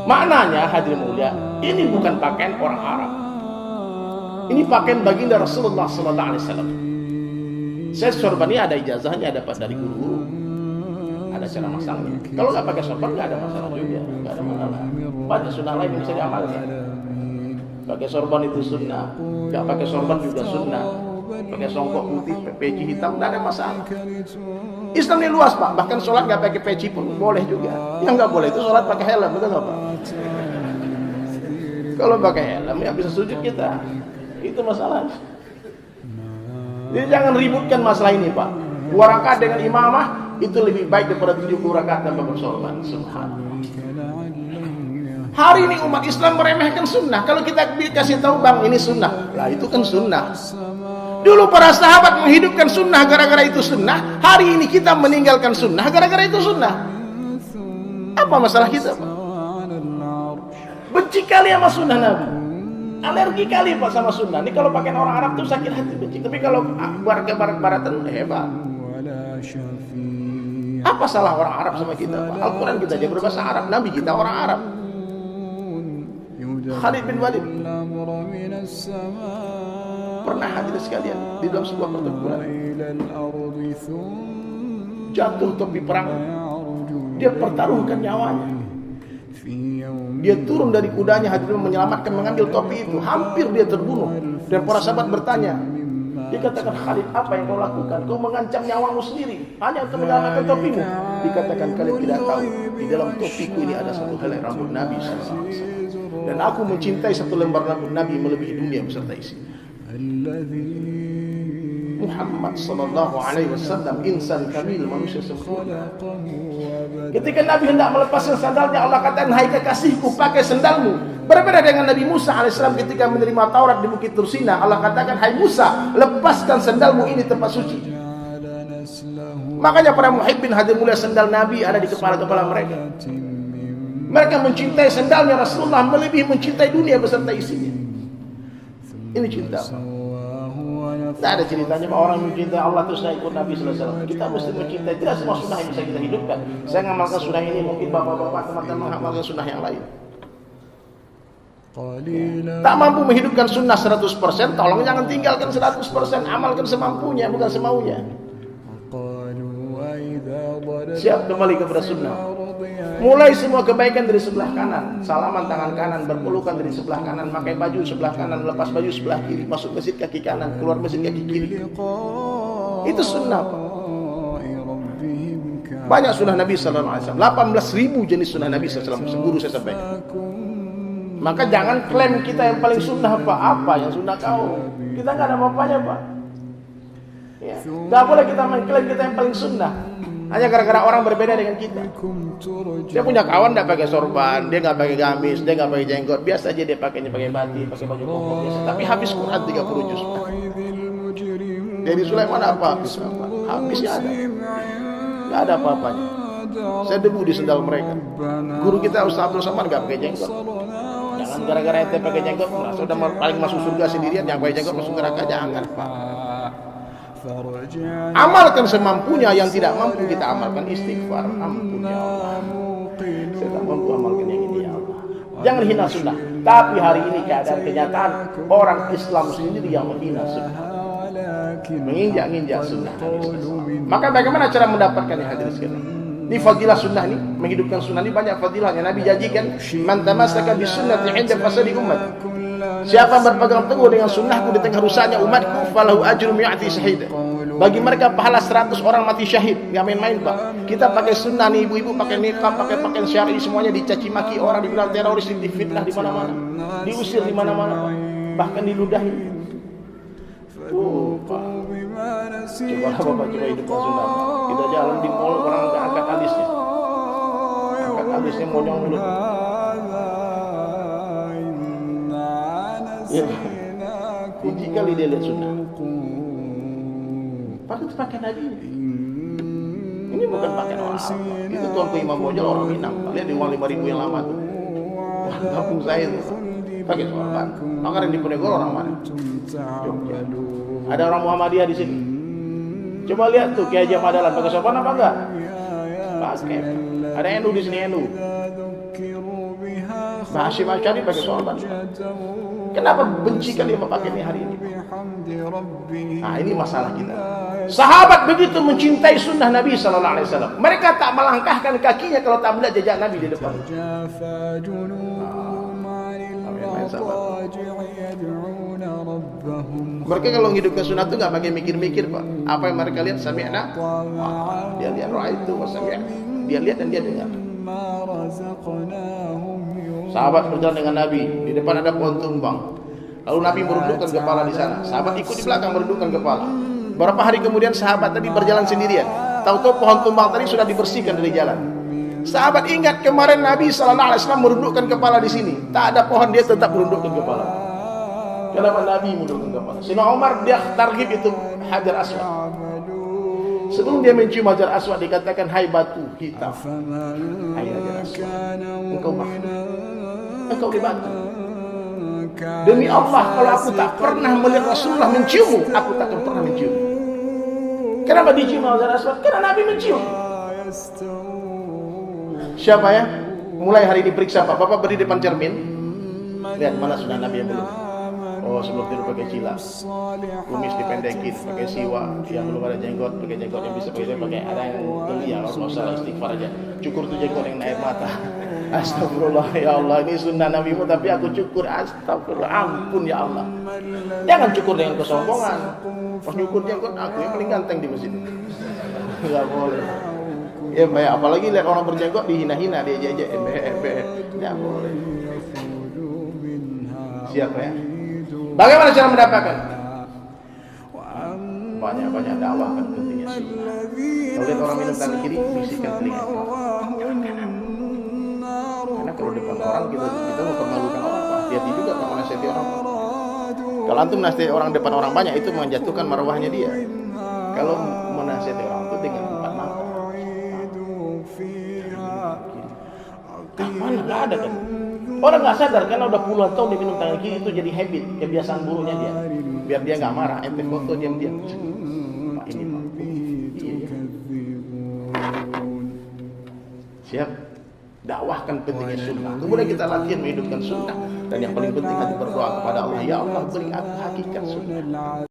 Maknanya hadirin mulia, ini bukan pakaian orang Arab. Ini pakaian baginda Rasulullah sallallahu alaihi wasallam. Saya sorban ini ada ijazahnya, dapat dari guru-guru. Ada cara masangnya. Kalau nggak pakai sorban nggak ada masalah juga, nggak ada masalah. Banyak sunnah lain yang bisa diamalkan. Pakai sorban itu sunnah, nggak pakai sorban juga sunnah. Pakai songkok putih, peci hitam, nggak ada masalah. Islam ini luas pak, bahkan sholat nggak pakai peci pun boleh juga. Yang nggak boleh itu sholat pakai helm, betul nggak pak? Kalau pakai helm ya bisa sujud kita, itu masalahnya. Jadi jangan ributkan masalah ini pak. 2 rakaat dengan imamah itu lebih baik daripada 70 rakaat tanpa bersorban. Subhanallah. Hari ini umat Islam meremehkan sunnah. Kalau kita kasih tahu bang ini sunnah, lah itu kan sunnah. Dulu para sahabat menghidupkan sunnah gara-gara itu sunnah. Hari ini kita meninggalkan sunnah gara-gara itu sunnah. Apa masalah kita pak? Benci kali sama sunnah Nabi, alergi kali pak sama sunnah. Ini kalau pakai orang Arab tuh sakit hati benci. Tapi kalau warga barat-baratan hebat. Apa salah orang Arab sama kita pak? Al-Quran kita aja berbahasa Arab, Nabi kita orang Arab. Khalid bin Walid pernah hadir sekalian di dalam sebuah pertempuran, jatuh topi perang, dia pertaruhkan nyawanya, dia turun dari kudanya hadir menyelamatkan, mengambil topi itu, hampir dia terbunuh. Dan para sahabat bertanya, dia katakan, Khalid, apa yang kau lakukan? Kau mengancam nyawamu sendiri hanya untuk menyelamatkan topimu. Dikatakan, kalian tidak tahu di dalam topiku ini ada satu helai rambut Nabi SAW, dan aku mencintai satu lembar rambut Nabi melebihi dunia beserta isinya. Muhammad sallallahu alaihi wasallam insan kamil, manusia sempurna. Ketika Nabi hendak melepaskan sandalnya, Allah katakan, hai kekasihku, pakai sandalmu. Berbeda dengan Nabi Musa alaihissalam ketika menerima Taurat di Bukit Tursina, Allah katakan, hai Musa, lepaskan sandalmu, ini tempat suci. Makanya para muhibbin hadir mulia, sandal Nabi ada di kepala-kepala mereka. Mereka mencintai sandalnya Rasulullah melebihi mencintai dunia beserta isinya. Ini cinta. Tidak ada ceritanya bahwa orang mencintai Allah terus saya ikut Nabi sallallahu alaihi wasallam. Kita mesti mencintai. Tidak semua sunnah yang bisa kita hidupkan. Saya mengamalkan sunnah ini, mungkin bapak-bapak teman-teman mengamalkan sunnah yang lain. Tak mampu menghidupkan sunnah 100%, tolong jangan tinggalkan 100%. Amalkan semampunya, bukan semaunya. Siap kembali kepada sunnah. Mulai semua kebaikan dari sebelah kanan, salaman tangan kanan, berpelukan dari sebelah kanan, pakai baju sebelah kanan, lepas baju sebelah kiri, masuk masjid kaki kanan, keluar masjid kaki kiri. Itu sunnah Pak. Banyak sunnah Nabi sallallahu alaihi wasallam, 18.000 jenis sunnah Nabi sallallahu alaihi wasallam. Guru saya sampaikan. Maka jangan klaim kita yang paling sunnah Pak. Apa yang sunnah kau? Kita nggak ada apa-apanya Pak. Ya. Nggak boleh kita mengklaim kita yang paling sunnah hanya gara-gara orang berbeda dengan kita. Dia punya kawan tidak pakai sorban, dia nggak pakai gamis, dia nggak pakai jenggot, biasa aja dia pakainya pakai batik, pakai baju koko biasa. Tapi habis Quran 30 juz. Jadi Sulaiman apa habis apa? Habisnya ada, nggak ada apa-apanya. Saya debu di sendal mereka. Guru kita Ustaz Abdul Somad nggak pakai jenggot. Jangan gara-gara ente pakai jenggot, sudah paling masuk surga sendirian, yang pakai jenggot masuk neraka, jangan Pak. Amalkan semampunya, yang tidak mampu kita amalkan istighfar, ampun ya Allah, saya tak mampu amalkan yang ini ya Allah. Jangan hina sunnah. Tapi hari ini keadaan kenyataan orang Islam sendiri yang menghina sunnah, menginjak-injak sunnah. Maka bagaimana cara mendapatkannya hadirin sekalian? Ini fadilah sunnah ini, menghidupkan sunnah ini banyak fadilahnya. Nabi janjikan, man tamassaka bi sunnati 'inda fasadi ummati. Siapa berpegang teguh dengan sunnahku di tengah rusaknya umatku, falahu ajru mi'ati syahid. Bagi mereka pahala 100 orang mati syahid. Nggak main-main Pak. Kita pakai sunnah nih, ibu-ibu pakai niqab, pakai pakaian syar'i, semuanya dicaci maki orang, dibilang teroris, difitnah di mana-mana, diusir di mana-mana Pak. Bahkan diludahi. Pak. Coba Bapak coba hidupkan sunnah Pak. Kita jalan di mall, orang angkat alisnya. Angkat alisnya monyong mulut. Ya. Uji kali dia lihat sunnah. Pakai Nabi ini bukan pakai orang Arab. Itu tuanku Imam Bojol orang Minang. Lihat di uang 5.000 yang lama tuh. Wah, kampung saya itu pakai sorban. Makanya di Ponegoro orang mana? Jogja. Ada orang Muhammadiyah di sini. Coba lihat tuh Kiai Haji Madalan pakai sorban apa enggak? Pakai. Ada NU di sini NU. Mbah Hashim Asy'ari pakai sorban. Kenapa benci kalian memakai ini hari ini? Nah, ini masalah kita. Sahabat begitu mencintai sunnah Nabi sallallahu alaihi wasallam. Mereka tak melangkahkan kakinya kalau tak melihat jejak Nabi di depan. Mereka kalau menghidupkan sunnah itu nggak pakai mikir-mikir, Pak. Apa yang mereka lihat, sami'na, dia lihat ra'aitu wa sami'na, dia lihat dan dia dengar. Sahabat berjalan dengan Nabi, di depan ada pohon tumbang. Lalu Nabi merundukkan kepala di sana. Sahabat ikut di belakang merundukkan kepala. Beberapa hari kemudian sahabat tadi berjalan sendirian. Tahu-tahu pohon tumbang tadi sudah dibersihkan dari jalan. Sahabat ingat kemarin Nabi sallallahu alaihi wasallam merundukkan kepala di sini. Tak ada pohon, dia tetap merundukkan kepala. Kenapa Nabi merundukkan kepala? Sayyidina Umar dia targhib itu Hajar Aswad. Sebelum dia mencium Hajar Aswad dikatakan, hai batu hitam, hai Hajar Aswad, engkau di batu. Demi Allah, kalau aku tak pernah melihat Rasulullah menciummu, aku tak akan pernah mencium. Kenapa dicium Hajar Aswad? Karena Nabi mencium. Siapa ya? Mulai hari ini periksa Pak. Bapak berdiri depan cermin. Lihat mana sudah Nabi yang belum. Oh, sebelum tidur pakai cilak, kumis dipendekin, pakai siwak, yang belum ada jenggot, pakai jenggot yang bisa pakai ada yang geli ya, kalau salah istighfar aja. Cukur tuh jenggot yang naik mata. Astagfirullah ya Allah, ini sunnah Nabimu tapi aku cukur. Astagfirullah, ampun ya Allah. Jangan cukur dengan kesombongan. Pas cukur jenggot aku yang paling ganteng di masjid. Enggak boleh. Ya, apalagi lihat orang berjenggot dihina-hina, dia jejek, enggak boleh. Siapa ya? Bagaimana cara mendapatkan? Banyak-banyak dakwah kan pentingnya sunnah. Kalau lihat orang minum tangan kiri, bisikan telinga. Karena kalau depan orang kita mempermalukan orang. Hati-hati juga kalau menasihati orang. Kalau antum menasihati orang depan orang banyak, itu menjatuhkan marwahnya dia. Kalau menasihati orang itu dengan empat mata. Mana nggak ada kan? Orang nggak sadar karena udah puluhan tahun dia minum tangan kiri, itu jadi habit, kebiasaan buruknya dia. Biar dia nggak marah, ente foto diam-diam. Pak ini Pak. Iya. Siap. Dakwahkan pentingnya sunnah. Kemudian kita latihan menghidupkan sunnah. Dan yang paling penting hati berdoa kepada Allah, ya Allah beri aku hakikat sunnah.